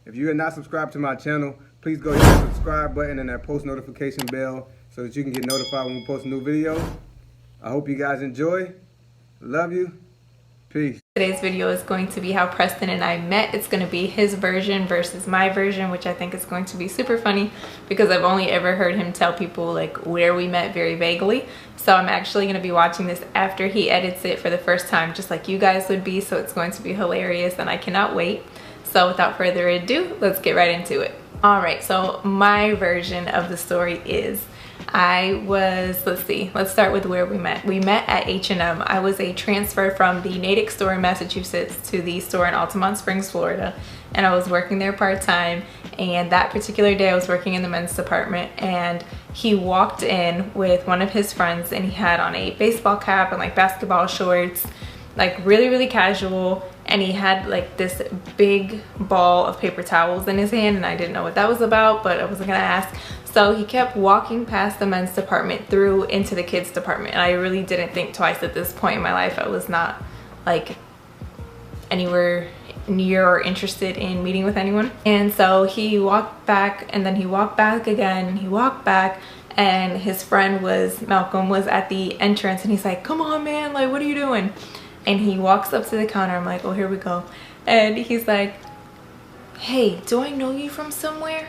If you are not subscribed to my channel, please go hit that subscribe button and that post notification bell so that you can get notified when we post a new video. I hope you guys enjoy. Love you. Peace. Today's video is going to be how Preston and I met. It's going to be his version versus my version, which I think is going to be super funny because I've only ever heard him tell people like where we met very vaguely. So I'm actually going to be watching this after he edits it for the first time, just like you guys would be. So it's going to be hilarious and I cannot wait. So without further ado, let's get right into it. All right, so my version of the story is let's start with where we met. We met at H&M. I was a transfer from the Natick store in Massachusetts to the store in Altamont Springs, Florida, and I was working there part-time. And that particular day I was working in the men's department, and he walked in with one of his friends and he had on a baseball cap and like basketball shorts, like really casual, and he had like this big ball of paper towels in his hand, and I didn't know what that was about, but I wasn't gonna ask. So he kept walking past the men's department through into the kids department, and I really didn't think twice at this point in my life. I was not like anywhere near or interested in meeting with anyone. And so he walked back, and then he walked back again, and he walked back, and his friend Malcolm was at the entrance, and he's like, "Come on, man, like what are you doing?" And he walks up to the counter. I'm like, oh, here we go. And he's like, "Hey, do I know you from somewhere?"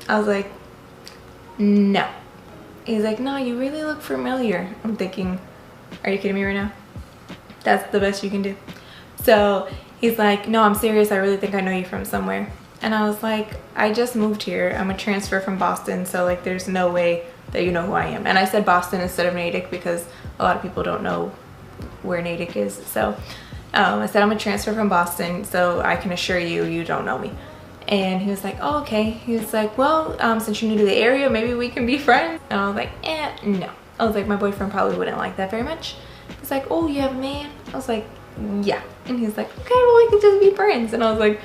I was like, "No." He's like, "No, you really look familiar." I'm thinking, are you kidding me right now? That's the best you can do. So he's like, "No, I'm serious. I really think I know you from somewhere." And I was like, "I just moved here. I'm a transfer from Boston. So like, there's no way that you know who I am." And I said Boston instead of Natick because a lot of people don't know where Natick is. So I said, "I'm a transfer from Boston, so I can assure you, you don't know me." And he was like, "Oh, okay." He was like, "Well, since you're new to the area, maybe we can be friends." And I was like, no. I was like, my boyfriend probably wouldn't like that very much. He's like, "Oh, you have a man?" I was like, "Yeah." And he's like, "Okay, well, we could just be friends." And I was like,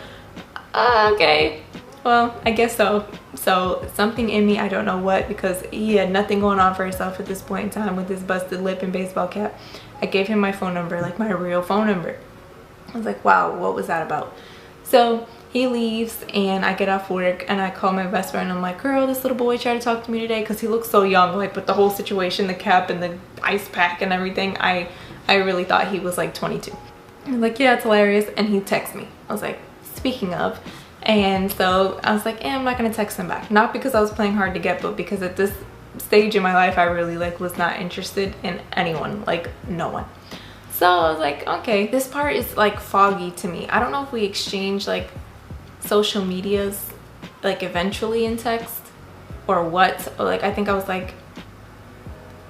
okay, well, I guess so. So something in me, I don't know what, because he had nothing going on for himself at this point in time with his busted lip and baseball cap, I gave him my phone number, like my real phone number. I was like, wow, what was that about? So he leaves, and I get off work, and I call my best friend. I'm like, "Girl, this little boy tried to talk to me today," because he looks so young, like with the whole situation, the cap and the ice pack and everything. I really thought he was like 22. I was like, "Yeah, it's hilarious." And he texts me. I was like, speaking of. And so I was like, I'm not gonna text him back. Not because I was playing hard to get, but because at this stage in my life I really like was not interested in anyone, like no one. So I was like, okay, this part is like foggy to me. I don't know if we exchange like social medias like eventually in text or what, or like I think I was like,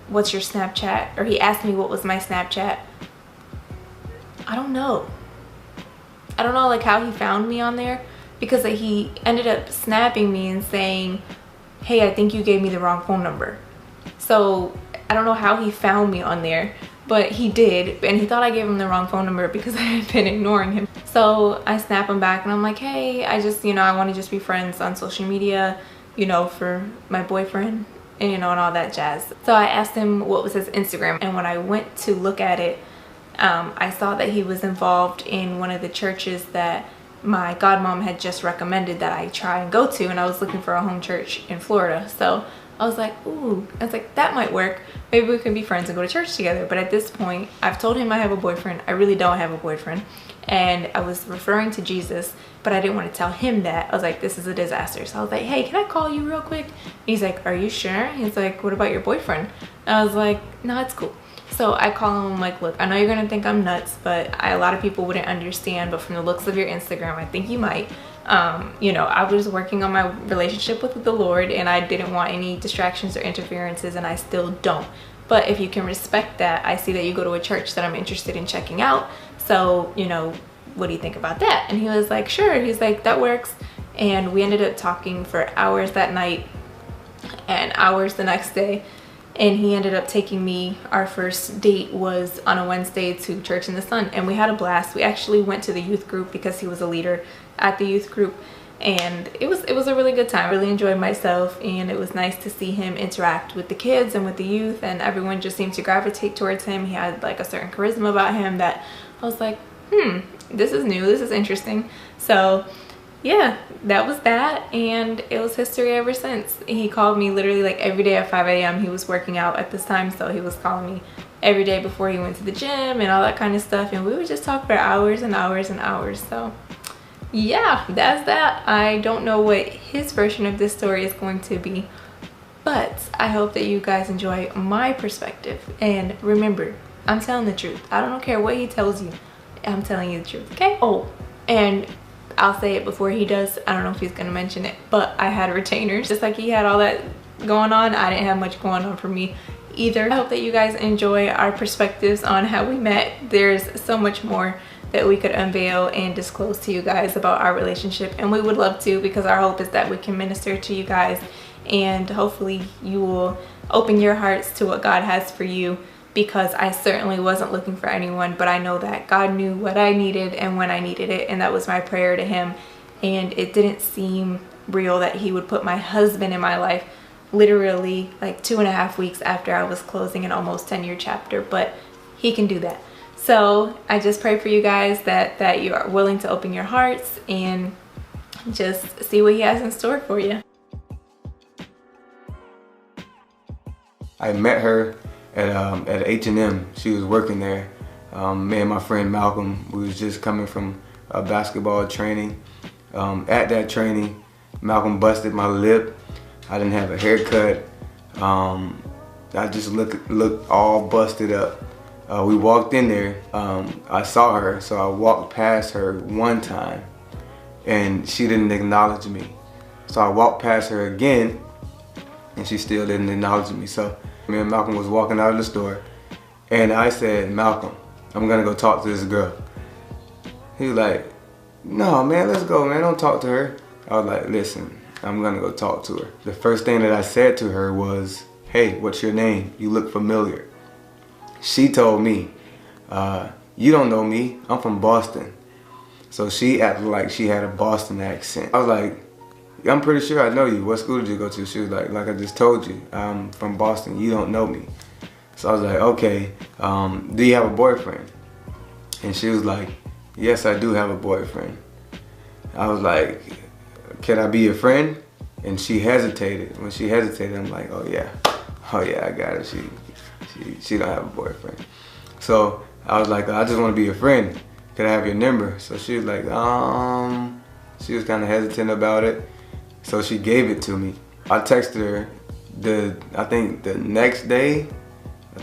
"What's your Snapchat?" Or he asked me what was my Snapchat. I don't know like how he found me on there, because he ended up snapping me and saying, "Hey, I think you gave me the wrong phone number." So I don't know how he found me on there, but he did, and he thought I gave him the wrong phone number because I had been ignoring him. So I snap him back and I'm like, "Hey, I just, I want to just be friends on social media, for my boyfriend, and all that jazz." So I asked him what was his Instagram, and when I went to look at it, I saw that he was involved in one of the churches that my godmom had just recommended that I try and go to, and I was looking for a home church in Florida. So I was like, ooh, I was like, that might work. Maybe we can be friends and go to church together. But at this point, I've told him I have a boyfriend. I really don't have a boyfriend. And I was referring to Jesus, but I didn't want to tell him that. I was like, this is a disaster. So I was like, "Hey, can I call you real quick?" And he's like, "Are you sure?" He's like, "What about your boyfriend?" And I was like, "No, it's cool." So I call him. I'm like, "Look, I know you're gonna think I'm nuts, but a lot of people wouldn't understand, but from the looks of your Instagram, I think you might. I was working on my relationship with the Lord, and I didn't want any distractions or interferences, and I still don't. But if you can respect that, I see that you go to a church that I'm interested in checking out. So, what do you think about that?" And he was like, "Sure." He's like, "That works." And we ended up talking for hours that night and hours the next day. And he ended up taking me, our first date was on a Wednesday, to Church in the Sun, and we had a blast. We actually went to the youth group because he was a leader at the youth group, and it was a really good time. I really enjoyed myself, and it was nice to see him interact with the kids and with the youth, and everyone just seemed to gravitate towards him. He had like a certain charisma about him that I was like, this is new, this is interesting. So yeah, that was that, and it was history ever since. He called me literally like every day at 5 a.m. He was working out at this time, so he was calling me every day before he went to the gym and all that kind of stuff, and we would just talk for hours and hours and hours. So yeah, that's that. I don't know what his version of this story is going to be, but I hope that you guys enjoy my perspective. And remember, I'm telling the truth. I don't care what he tells you. I'm telling you the truth, okay? Oh, and I'll say it before he does. I don't know if he's gonna mention it, but I had retainers. Just like he had all that going on, I didn't have much going on for me either. I hope that you guys enjoy our perspectives on how we met. There's so much more that we could unveil and disclose to you guys about our relationship, and we would love to, because our hope is that we can minister to you guys, and hopefully you will open your hearts to what God has for you, because I certainly wasn't looking for anyone, but I know that God knew what I needed and when I needed it, and that was my prayer to him. And it didn't seem real that he would put my husband in my life literally like 2.5 weeks after I was closing an almost 10-year chapter, but he can do that. So I just pray for you guys that you are willing to open your hearts and just see what he has in store for you. I met her at H&M. She was working there. Me and my friend Malcolm, we was just coming from a basketball training. At that training, Malcolm busted my lip. I didn't have a haircut. I just looked all busted up. We walked in there. I saw her, so I walked past her one time, and she didn't acknowledge me. So I walked past her again, and she still didn't acknowledge me. So me and Malcolm was walking out of the store, and I said, "Malcolm, I'm gonna go talk to this girl." He was like, "No, man, let's go, man, don't talk to her." I was like, "Listen, I'm gonna go talk to her." The first thing that I said to her was, "Hey, what's your name? You look familiar." She told me, "You don't know me, I'm from Boston." So she acted like she had a Boston accent. I was like, "I'm pretty sure I know you. What school did you go to?" She was like I just told you, I'm from Boston, you don't know me. So I was like, "Okay, do you have a boyfriend?" And she was like, "Yes, I do have a boyfriend." I was like, "Can I be your friend?" And she hesitated. When she hesitated, I'm like, oh yeah, I got it. She don't have a boyfriend. So I was like, "I just want to be your friend. Can I have your number?" So she was like, she was kind of hesitant about it. So she gave it to me. I texted her I think the next day, I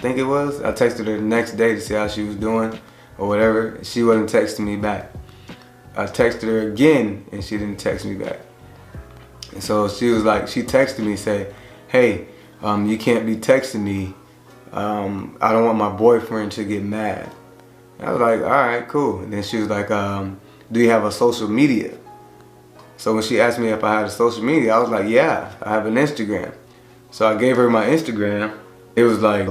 texted her the next day to see how she was doing or whatever. She wasn't texting me back. I texted her again and she didn't text me back. And so she was like, she texted me, say, "Hey, you can't be texting me. I don't want my boyfriend to get mad." And I was like, "All right, cool." And then she was like, "Do you have a social media?" So when she asked me if I had a social media, I was like, "Yeah, I have an Instagram." So I gave her my Instagram. It was like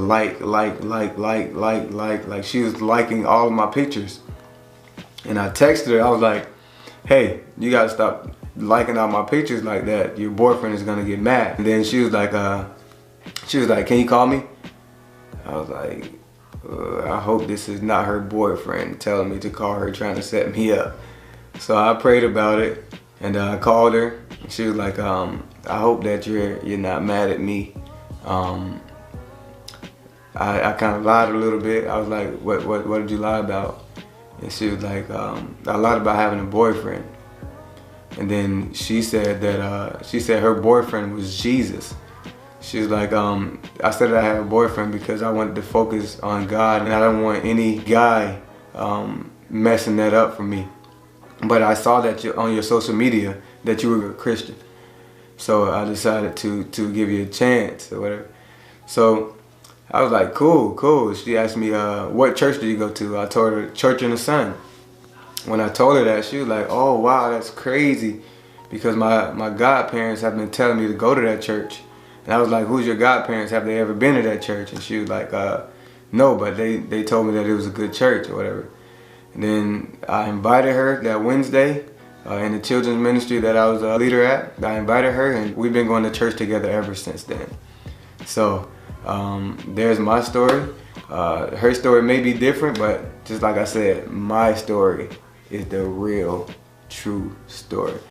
she was liking all of my pictures. And I texted her, I was like, "Hey, you gotta stop liking all my pictures like that. Your boyfriend is gonna get mad." And then she was like, "Can you call me?" I was like, I hope this is not her boyfriend telling me to call her, trying to set me up. So I prayed about it, and I called her. She was like, "I hope that you're not mad at me." I kind of lied a little bit. I was like, what did you lie about?" And she was like, "I lied about having a boyfriend." And then she said that her boyfriend was Jesus. She was like, "I said that I had a boyfriend because I wanted to focus on God, and I don't want any guy messing that up for me. But I saw that on your social media that you were a Christian, so I decided to give you a chance or whatever." So I was like, cool. She asked me, "What church do you go to?" I told her, Church in the Sun. When I told her that, she was like, "Oh wow, that's crazy, because my godparents have been telling me to go to that church." And I was like, "Who's your godparents? Have they ever been to that church?" And she was like, "No, but they told me that it was a good church or whatever." And then I invited her that Wednesday in the children's ministry that I was a leader at. I invited her, and we've been going to church together ever since then. So there's my story. Her story may be different, but just like I said, my story is the real, true story.